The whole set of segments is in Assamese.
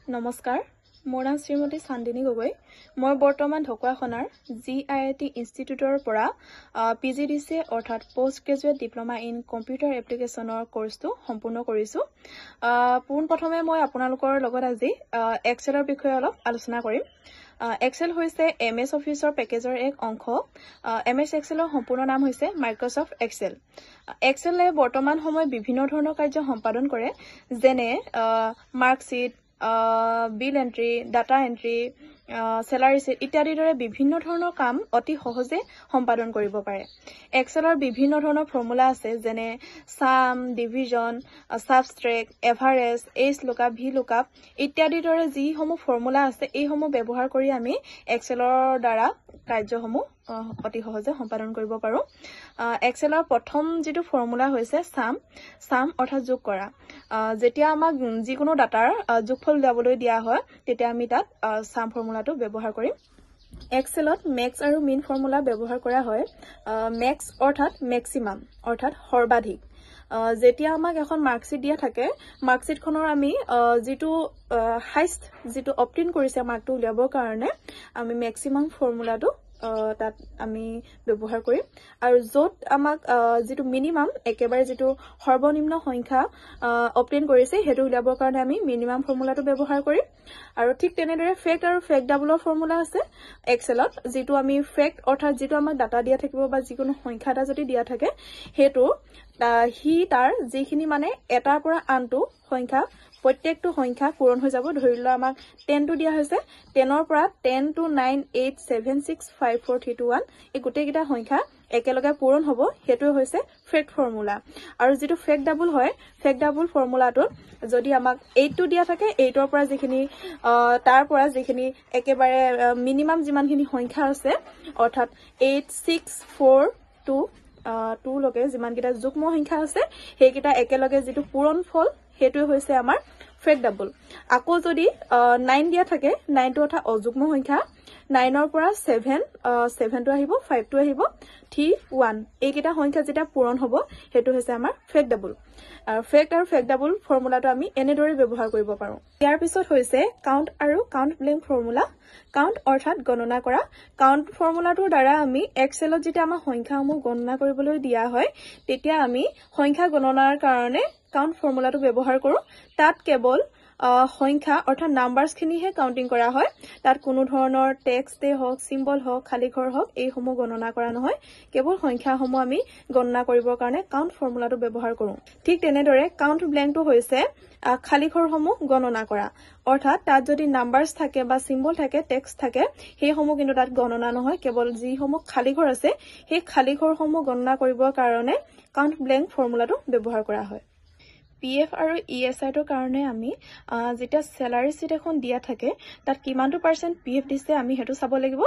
নমস্কাৰ মোৰ নাম শ্ৰীমতী চান্দিনী গগৈ মই বৰ্তমান ঢকুৱাখনাৰ GIIT ইনষ্টিটিউটৰ পৰা PGDCA অৰ্থাৎ post graduate diploma in computer এপ্লিকেশ্যনৰ কোৰ্সটো সম্পূৰ্ণ কৰিছো পোনপ্ৰথমে মই আপোনালোকৰ লগত আজি এক্সেলৰ বিষয়ে অলপ আলোচনা কৰিম এক্সেল হৈছে MS অফিচৰ পেকেজৰ এক অংশ MS এক্সেলৰ সম্পূৰ্ণ নাম হৈছে মাইক্ৰসফট এক্সেল এক্সেলে বৰ্তমান সময়ত বিভিন্ন ধৰণৰ কাৰ্য সম্পাদন কৰে যেনে marksheet bill entry data entry salary sheet ইত্যাদি দৰে বিভিন্ন ধৰণৰ কাম অতি সহজে সম্পাদন কৰিব পাৰে এক্সেলৰ বিভিন্ন ধৰণৰ ফৰ্মুলা আছে যেনে sum division subtract average H lookup V lookup ইত্যাদি দৰে যি সমূহ ফৰ্মুলা আছে এই সমূহ ব্যৱহাৰ কৰি আমি এক্সেলৰ দ্বাৰা কাৰ্যসমূহ অতি সহজে সম্পাদন কৰিব পাৰো এক্সেলৰ প্ৰথম যেটো ফৰ্মুলা হৈছে সাম অৰ্থাৎ যোগ কৰা যেতিয়া আমাক যিকোনো ডাটাৰ যোগফল উলিয়াবলৈ দিয়া হয় তেতিয়া আমি তাত সাম ফৰ্মুলাটো ব্যৱহাৰ কৰিম এক্সেলত মেক্স আৰু মিন ফৰ্মুলা ব্যৱহাৰ কৰা হয় মেক্স অৰ্থাৎ মেক্সিমাম অৰ্থাৎ সৰ্বাধিক যেতিয়া আমাক এখন মাৰ্কশিট দিয়া থাকে মাৰ্কশিটখনৰ আমি যেটো হাইষ্ট যেটো অবটেইন কৰিছে মাৰ্কটো উলিয়াবৰ কাৰণে আমি মেক্সিমাম ফৰ্মুলাটো তাত আমি ব্যৱহাৰ কৰিম আৰু যত আমাক যেটো মিনিমাম একেবাৰে যেটো সৰ্বনিম্ন সংখ্যা অবটেইন কৰিছে হেতু উলিয়াবৰ কাৰণে আমি মিনিমাম ফৰ্মুলাটো ব্যৱহাৰ কৰিম আৰু ঠিক তেনেদৰে ফেক্ট আৰু ফেক্ট ডাবলৰ ফৰ্মুলা আছে এক্সেলত যেটো আমি ফেক্ট অৰ্থাৎ যেটো আমাক ডাটা দিয়া থাকিব বা যিকোনো সংখ্যা এটা যদি দিয়া থাকে হেতু হি তাৰ যিখিনি মানে এটাৰ পৰা আনটো সংখ্যা প্ৰত্যেকটো সংখ্যা পূৰণ হৈ যাব ধৰিলো আমাক 10 টো দিয়া হৈছে 10 ৰ পৰা 10 to 9 8 7 6 5 4 3 2 1 এই গোটেইকেইটা সংখ্যা একেলগে পূৰণ হ'ব হেতু হৈছে ফেক্ট ফৰ্মুলা আৰু যেটো ফেক্ট ডাবল হয় ফেক্ট ডাবল ফৰ্মুলাটো যদি আমাক 8 টো দিয়া থাকে 8 ৰ পৰা যিখিনি তাৰ পৰা যিখিনি একেবাৰে মিনিমাম যিমানখিনি সংখ্যা আছে অৰ্থাৎ 8 6 4 2 2 লগে যিমান কিটা যুগ্ম সংখ্যা আছে হেকিটা একেলগে যেটো পূৰণ ফল হেতু হৈছে আমাৰ ফেক্ট ডাবল আকৌ যদি 9 দিয়া থাকে 9 টো অৰ্থাৎ অযুগ্ম সংখ্যা 9 ৰ পৰা 7 টো আহিব 5 টো আহিব 3 1 এইকিটা সংখ্যা যেটা পূৰণ হ'ব হেতু হৈছে আমাৰ ফেক্ট ডাবল আৰু ফেক্ট আৰু ফেক্ট ডাবল ফৰ্মুলাটো আমি এনেদৰে ব্যৱহাৰ কৰিব পাৰো ইয়াৰ পিছত হৈছে কাউন্ট আৰু কাউন্ট ব্লেংক ফৰ্মুলা কাউন্ট অৰ্থাৎ গণনা কৰা কাউন্ট ফৰ্মুলাটোৰ দ্বাৰা আমি এক্সেলত যেটা আমাৰ সংখ্যাসমূহ গণনা কৰিবলৈ দিয়া হয় তেতিয়া আমি সংখ্যা গণনাৰ কাৰণে কাউন্ট ফৰ্মুলাটো ব্যৱহাৰ কৰো তাত কেৱল সংখ্যা অৰ্থাৎ নাম্বাৰস খিনিহে কাউন্টিং কৰা হয় তাত কোনো ধৰণৰ টেক্সট হওক সিম্বল হওক খালি ঘৰ হওক এই সমূহ গণনা কৰা নহয় কেৱল সংখ্যাসমূহ আমি গণনা কৰিবৰ কাৰণে কাউন্ট ফৰ্মুলাটো ব্যৱহাৰ কৰো ঠিক তেনেদৰে কাউন্ট ব্লেংকটো হৈছে খালি ঘৰসমূহ গণনা কৰা অৰ্থাৎ তাত যদি নাম্বাৰস থাকে বা সিম্বল থাকে টেক্সট থাকে সেই সমূহ কিন্তু তাত গণনা নহয় কেৱল যি সমূহ খালি ঘৰ আছে সেই খালি ঘৰসমূহ গণনা কৰিবৰ কাৰণে কাউন্ট ব্লেংক ফৰ্মুলাটো ব্যৱহাৰ কৰা হয় PF আৰু ESI ৰ কাৰণে আমি যেটা salary sheet এখন দিয়া থাকে তাত কিমানটো % PF দিছে আমি হেতু চাব লাগিব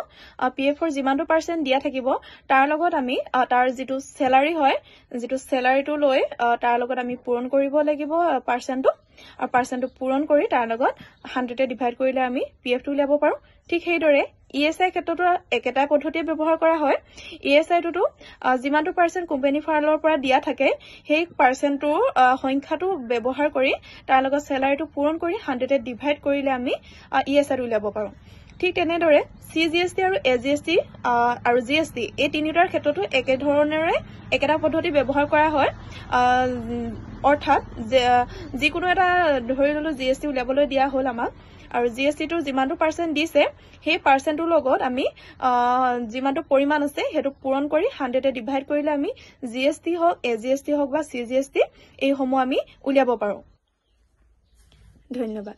PF ৰ যিমানটো % দিয়া থাকিব তাৰ লগত আমি তাৰ যেটো salary হয় যেটো salary টো লৈ তাৰ লগত আমি পূৰণ কৰিব লাগিব % টো আৰু % টো পূৰণ কৰি তাৰ লগত 100 এ ডিভাইড কৰিলে আমি PF টো উলিয়াব পাৰো ঠিক সেইদৰে ESI ক্ষেত্ৰটো একেটা পদ্ধতিয়ে ব্যৱহাৰ কৰা হয় ESI টো যিমানটো % কোম্পানী ফালৰ পৰা দিয়া থাকে সেই % টো সংখ্যাটো ব্যৱহাৰ কৰি তাৰ লগত salary টো পূৰণ কৰি 100 এ ডিভাইড কৰিলে আমি ESI টো উলিয়াব পাৰো ঠিক তেনেদৰে CGST আৰু SGST আৰু GST এই তিনিটাৰ ক্ষেত্ৰটো একে ধৰণৰে একেটা পদ্ধতি ব্যৱহাৰ কৰা হয় অৰ্থাৎ যিকোনো এটা ধৰি ললো GST উলিয়াবলৈ দিয়া হ'ল আমাক আৰু GST টো যিমানটো % দিছে সেই % টোৰ লগত আমি যিমানটো পৰিমাণ আছে হেতু পূৰণ কৰি 100 এ ডিভাইড কৰিলে আমি GST হওক SGST হওক বা CGST এই সমূহ আমি উলিয়াব পাৰো ধন্যবাদ